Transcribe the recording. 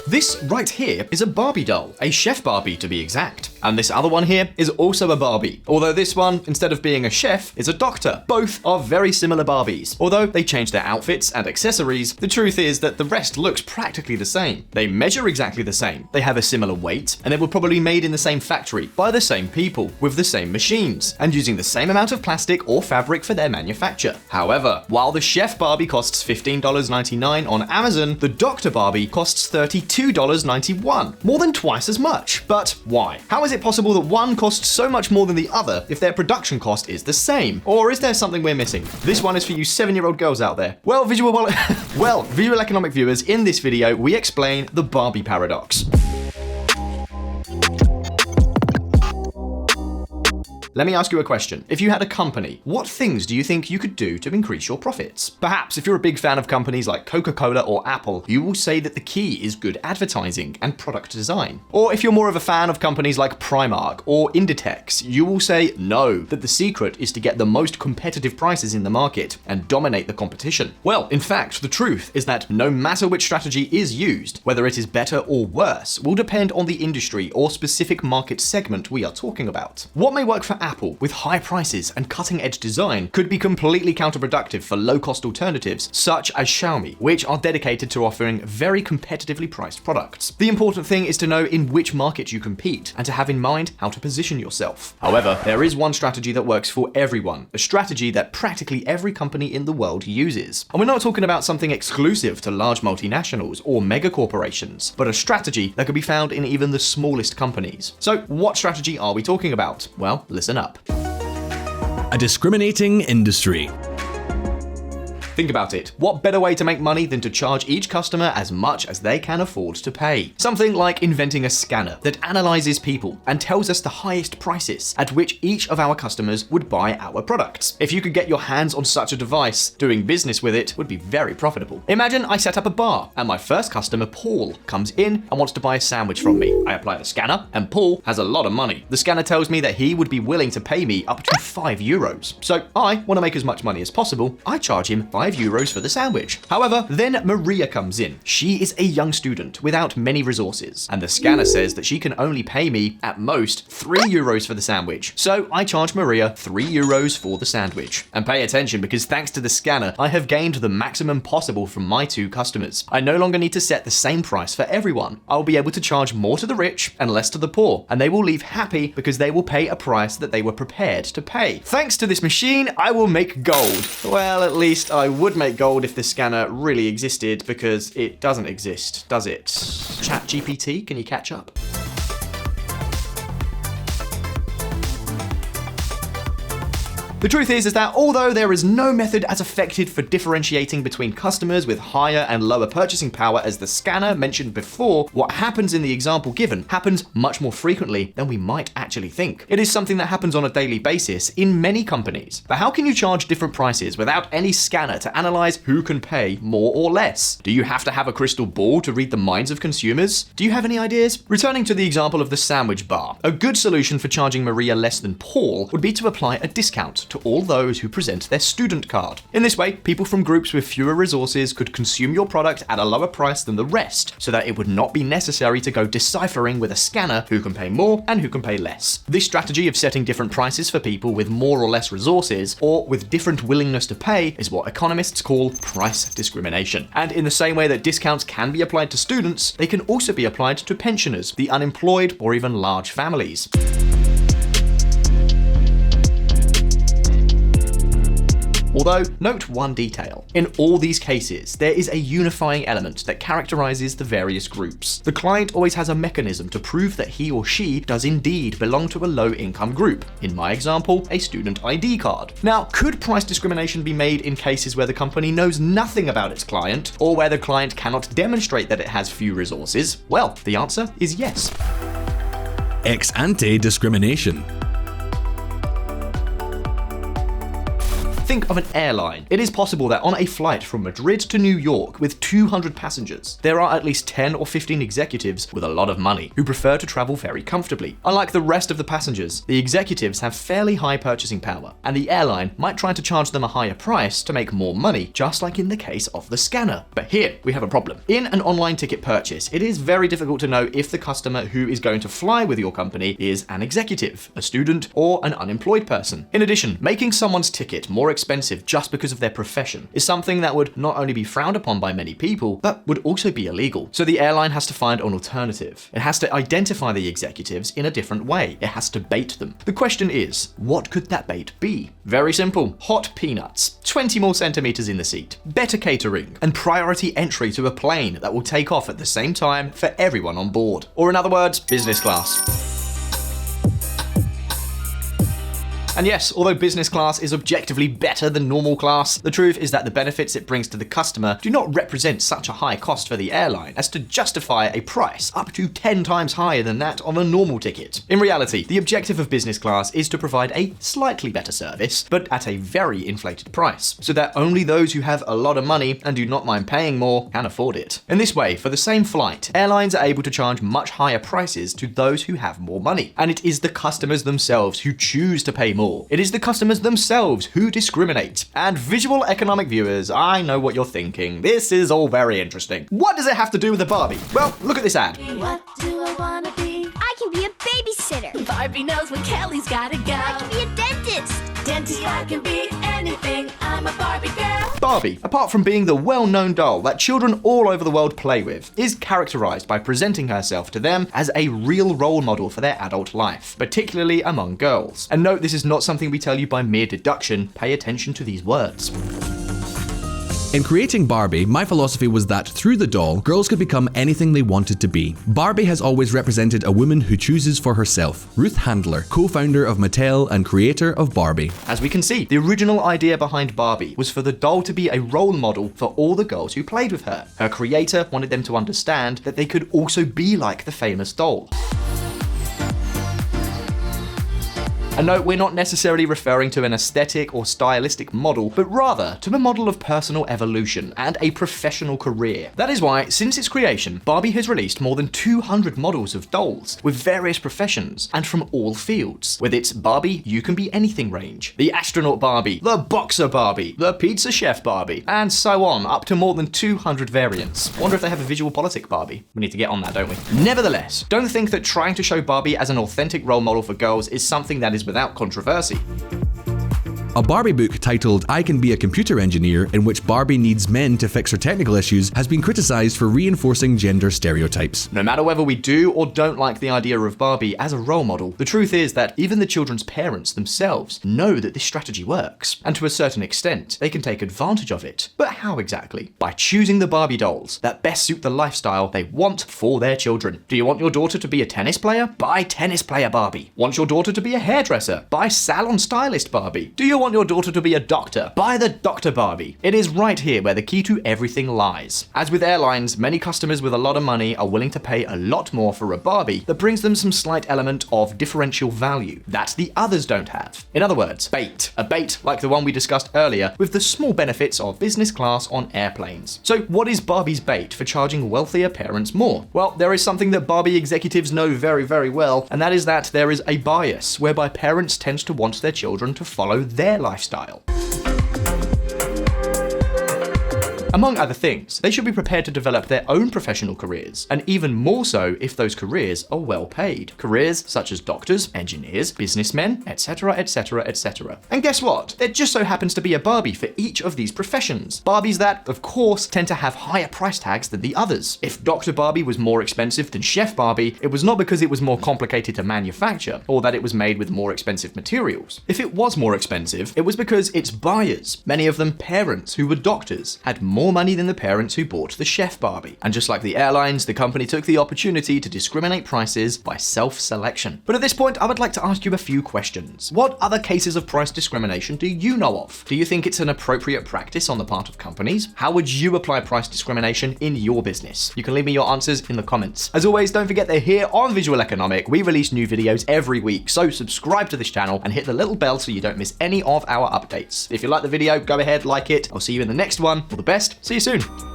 This right here is a Barbie doll, a chef Barbie to be exact. And this other one here is also a Barbie. Although this one, instead of being a chef, is a doctor. Both are very similar Barbies. Although they change their outfits and accessories, the truth is that the rest looks practically the same. They measure exactly the same, they have a similar weight, and they were probably made in the same factory by the same people, with the same machines, and using the same amount of plastic or fabric for their manufacture. However, while the chef Barbie costs $15.99 on Amazon, the doctor Barbie costs $32.91, more than twice as much. But why? How is it possible that one costs so much more than the other if their production cost is the same? Or is there something we're missing? This one is for you 7-year-old girls out there. Well, Visualeconomik viewers, in this video, we explain the Barbie paradox. Let me ask you a question. If you had a company, what things do you think you could do to increase your profits? Perhaps if you're a big fan of companies like Coca-Cola or Apple, you will say that the key is good advertising and product design. Or if you're more of a fan of companies like Primark or Inditex, you will say no, that the secret is to get the most competitive prices in the market and dominate the competition. Well, in fact, the truth is that no matter which strategy is used, whether it is better or worse, will depend on the industry or specific market segment we are talking about. What may work for Apple with high prices and cutting-edge design could be completely counterproductive for low-cost alternatives such as Xiaomi, which are dedicated to offering very competitively priced products. The important thing is to know in which market you compete and to have in mind how to position yourself. However, there is one strategy that works for everyone, a strategy that practically every company in the world uses. And we're not talking about something exclusive to large multinationals or mega corporations, but a strategy that can be found in even the smallest companies. So what strategy are we talking about? Well, listen up. A discriminating industry. Think about it. What better way to make money than to charge each customer as much as they can afford to pay? Something like inventing a scanner that analyzes people and tells us the highest prices at which each of our customers would buy our products. If you could get your hands on such a device, doing business with it would be very profitable. Imagine I set up a bar and my first customer, Paul, comes in and wants to buy a sandwich from me. I apply the scanner and Paul has a lot of money. The scanner tells me that he would be willing to pay me up to €5. So I want to make as much money as possible. I charge him €5 for the sandwich. However, then Maria comes in. She is a young student without many resources, and the scanner says that she can only pay me at most €3 for the sandwich. So I charge Maria €3 for the sandwich. And pay attention, because thanks to the scanner, I have gained the maximum possible from my two customers. I no longer need to set the same price for everyone. I'll be able to charge more to the rich and less to the poor, and they will leave happy because they will pay a price that they were prepared to pay. Thanks to this machine, I will make gold. Well, at least I would make gold if the scanner really existed, because it doesn't exist, does it? ChatGPT, can you catch up? The truth is that although there is no method as effective for differentiating between customers with higher and lower purchasing power as the scanner mentioned before, what happens in the example given happens much more frequently than we might actually think. It is something that happens on a daily basis in many companies. But how can you charge different prices without any scanner to analyze who can pay more or less? Do you have to have a crystal ball to read the minds of consumers? Do you have any ideas? Returning to the example of the sandwich bar, a good solution for charging Maria less than Paul would be to apply a discount to all those who present their student card. In this way, people from groups with fewer resources could consume your product at a lower price than the rest, so that it would not be necessary to go deciphering with a scanner who can pay more and who can pay less. This strategy of setting different prices for people with more or less resources, or with different willingness to pay, is what economists call price discrimination. And in the same way that discounts can be applied to students, they can also be applied to pensioners, the unemployed, or even large families. Although, note one detail. In all these cases, there is a unifying element that characterizes the various groups. The client always has a mechanism to prove that he or she does indeed belong to a low-income group. In my example, a student ID card. Now, could price discrimination be made in cases where the company knows nothing about its client, or where the client cannot demonstrate that it has few resources? Well, the answer is yes. Ex ante discrimination. Think of an airline. It is possible that on a flight from Madrid to New York with 200 passengers, there are at least 10 or 15 executives with a lot of money who prefer to travel very comfortably. Unlike the rest of the passengers, the executives have fairly high purchasing power, and the airline might try to charge them a higher price to make more money, just like in the case of the scanner. But here we have a problem. In an online ticket purchase, it is very difficult to know if the customer who is going to fly with your company is an executive, a student, or an unemployed person. In addition, making someone's ticket more expensive just because of their profession is something that would not only be frowned upon by many people, but would also be illegal. So the airline has to find an alternative. It has to identify the executives in a different way. It has to bait them. The question is, what could that bait be? Very simple. Hot peanuts, 20 more centimeters in the seat, better catering, and priority entry to a plane that will take off at the same time for everyone on board. Or in other words, business class. And yes, although business class is objectively better than normal class, the truth is that the benefits it brings to the customer do not represent such a high cost for the airline as to justify a price up to 10 times higher than that of a normal ticket. In reality, the objective of business class is to provide a slightly better service, but at a very inflated price, so that only those who have a lot of money and do not mind paying more can afford it. In this way, for the same flight, airlines are able to charge much higher prices to those who have more money, and it is the customers themselves who choose to pay more. It is the customers themselves who discriminate. And Visualeconomik viewers, I know what you're thinking. This is all very interesting. What does it have to do with a Barbie? Well, look at this ad. What do I wanna be? I can be a babysitter. Barbie knows when Kelly's gotta go. I can be a dentist. Dentist, I can be anything. I'm a Barbie girl. Barbie, apart from being the well-known doll that children all over the world play with, is characterized by presenting herself to them as a real role model for their adult life, particularly among girls. And note, this is not something we tell you by mere deduction. Pay attention to these words. In creating Barbie, my philosophy was that through the doll, girls could become anything they wanted to be. Barbie has always represented a woman who chooses for herself. Ruth Handler, co-founder of Mattel and creator of Barbie. As we can see, the original idea behind Barbie was for the doll to be a role model for all the girls who played with her. Her creator wanted them to understand that they could also be like the famous doll. And note, we're not necessarily referring to an aesthetic or stylistic model, but rather to a model of personal evolution and a professional career. That is why, since its creation, Barbie has released more than 200 models of dolls with various professions and from all fields. With its Barbie You Can Be Anything range, the astronaut Barbie, the boxer Barbie, the pizza chef Barbie, and so on, up to more than 200 variants. Wonder if they have a visual politic Barbie. We need to get on that, don't we? Nevertheless, don't think that trying to show Barbie as an authentic role model for girls is something that is without controversy. A Barbie book titled I Can Be a Computer Engineer, in which Barbie needs men to fix her technical issues, has been criticized for reinforcing gender stereotypes. No matter whether we do or don't like the idea of Barbie as a role model, the truth is that even the children's parents themselves know that this strategy works, and to a certain extent, they can take advantage of it. But how exactly? By choosing the Barbie dolls that best suit the lifestyle they want for their children. Do you want your daughter to be a tennis player? Buy tennis player Barbie. Want your daughter to be a hairdresser? Buy salon stylist Barbie. Do you want your daughter to be a doctor? Buy the Dr. Barbie. It is right here where the key to everything lies. As with airlines, many customers with a lot of money are willing to pay a lot more for a Barbie that brings them some slight element of differential value that the others don't have. In other words, bait. A bait like the one we discussed earlier with the small benefits of business class on airplanes. So what is Barbie's bait for charging wealthier parents more? Well, there is something that Barbie executives know very, very well, and that is that there is a bias whereby parents tend to want their children to follow their lifestyle. Among other things, they should be prepared to develop their own professional careers, and even more so if those careers are well paid. Careers such as doctors, engineers, businessmen, etc, etc, etc. And guess what? There just so happens to be a Barbie for each of these professions. Barbies that, of course, tend to have higher price tags than the others. If Dr. Barbie was more expensive than Chef Barbie, it was not because it was more complicated to manufacture, or that it was made with more expensive materials. If it was more expensive, it was because its buyers, many of them parents who were doctors, had more more money than the parents who bought the chef Barbie. And just like the airlines, the company took the opportunity to discriminate prices by self-selection. But at this point, I would like to ask you a few questions. What other cases of price discrimination do you know of? Do you think it's an appropriate practice on the part of companies? How would you apply price discrimination in your business? You can leave me your answers in the comments. As always, don't forget that here on Visualeconomik, we release new videos every week, so subscribe to this channel and hit the little bell so you don't miss any of our updates. If you like the video, go ahead, like it. I'll see you in the next one. All the best. See you soon.